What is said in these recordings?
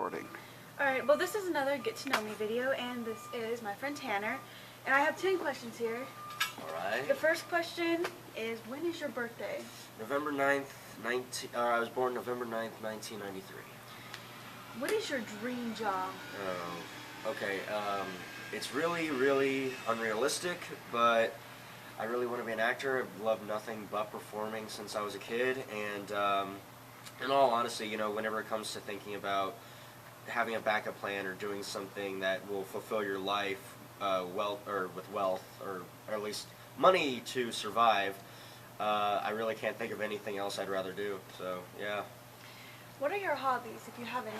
recording. Alright, well this is another get to know me video, and this is my friend Tanner, and I have 10 questions here. Alright. The first question is, when is your birthday? November 9th, I was born November 9th, 1993. What is your dream job? Oh, okay, it's really unrealistic, but I really want to be an actor. I've loved nothing but performing since I was a kid, and in all honesty, you know, whenever it comes to thinking about having a backup plan or doing something that will fulfill your life, with wealth, or at least money to survive, I really can't think of anything else I'd rather do. So yeah. What are your hobbies, if you have any?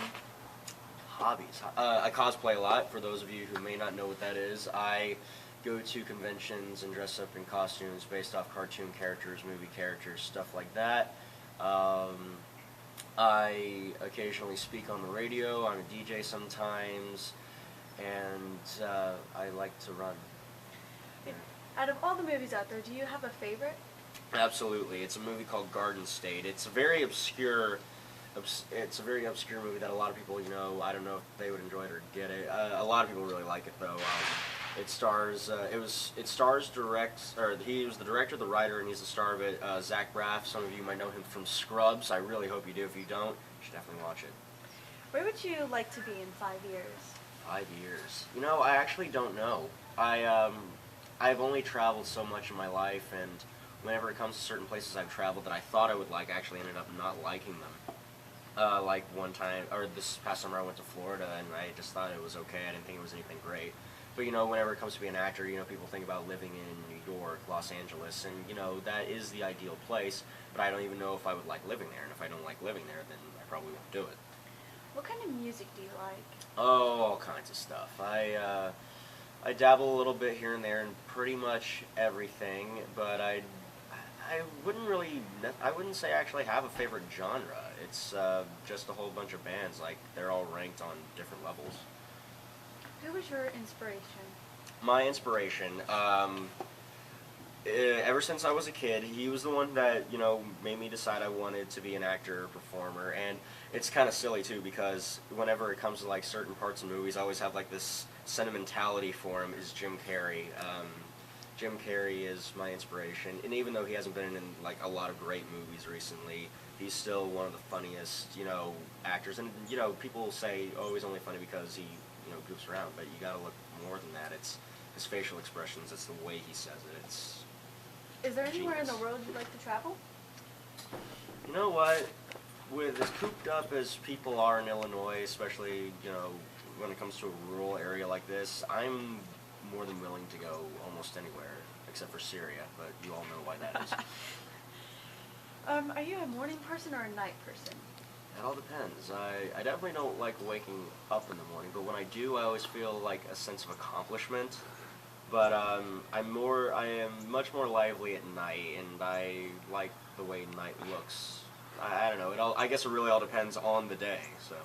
Hobbies. I cosplay a lot. For those of you who may not know what that is, I go to conventions and dress up in costumes based off cartoon characters, movie characters, stuff like that. I occasionally speak on the radio. I'm a DJ sometimes, and I like to run. Out of all the movies out there, do you have a favorite? Absolutely. It's a movie called Garden State. It's a very obscure movie that a lot of people, you know, I don't know if they would enjoy it or get it. A lot of people really like it though. He was the director, the writer, and he's the star of it. Zach Braff. Some of you might know him from Scrubs. I really hope you do. If you don't, you should definitely watch it. Where would you like to be in 5 years? 5 years. You know, I actually don't know. I've only traveled so much in my life, and whenever it comes to certain places I've traveled that I thought I would like, I actually ended up not liking them. Like one time, or this past summer, I went to Florida, and I just thought it was okay. I didn't think it was anything great. But, you know, whenever it comes to being an actor, you know, people think about living in New York, Los Angeles, and, you know, that is the ideal place, but I don't even know if I would like living there, and if I don't like living there, then I probably won't do it. What kind of music do you like? Oh, all kinds of stuff. I dabble a little bit here and there in pretty much everything, but I wouldn't say I actually have a favorite genre. It's just a whole bunch of bands, like, they're all ranked on different levels. Who was your inspiration? My inspiration, ever since I was a kid, he was the one that, you know, made me decide I wanted to be an actor or performer. And it's kind of silly too, because whenever it comes to like certain parts of movies, I always have like this sentimentality for him, is Jim Carrey. Jim Carrey is my inspiration, and even though he hasn't been in like a lot of great movies recently, he's still one of the funniest, you know, actors. And, you know, people say, oh, he's only funny because he, you know, goofs around, but you gotta look more than that. It's his facial expressions, it's the way he says it. It's Is there anywhere genius. in the world you'd like to travel? You know what? With as cooped up as people are in Illinois, especially, you know, when it comes to a rural area like this, I'm more than willing to go almost anywhere, except for Syria, but you all know why that is. Are you a morning person or a night person? It all depends. I definitely don't like waking up in the morning, but when I do, I always feel like a sense of accomplishment. But I am much more lively at night, and I like the way night looks. I don't know. I guess it really all depends on the day. So.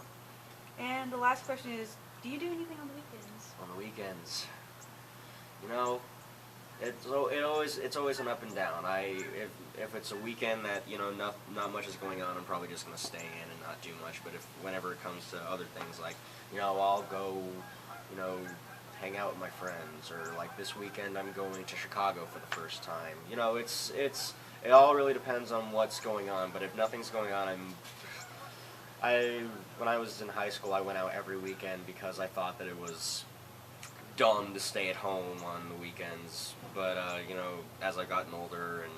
And the last question is, do you do anything on the weekends? On the weekends, you know, it's always an up and down. If it's a weekend that, you know, not much is going on, I'm probably just gonna stay in and not do much. But whenever it comes to other things, like, you know, I'll go, you know, hang out with my friends, or like this weekend I'm going to Chicago for the first time. You know, it all really depends on what's going on. But if nothing's going on, when I was in high school, I went out every weekend because I thought that it was dumb to stay at home on the weekends. But you know, as I've gotten older and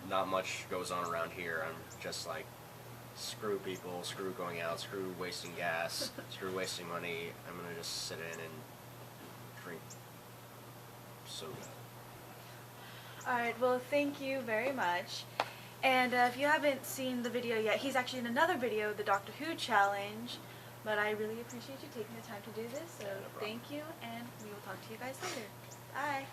not much goes on around here, I'm just like, screw people, screw going out, screw wasting gas, screw wasting money. I'm gonna just sit in and drink soda. Alright, well thank you very much. And if you haven't seen the video yet, he's actually in another video, the Doctor Who Challenge. But I really appreciate you taking the time to do this, so thank you, and we will talk to you guys later. Bye!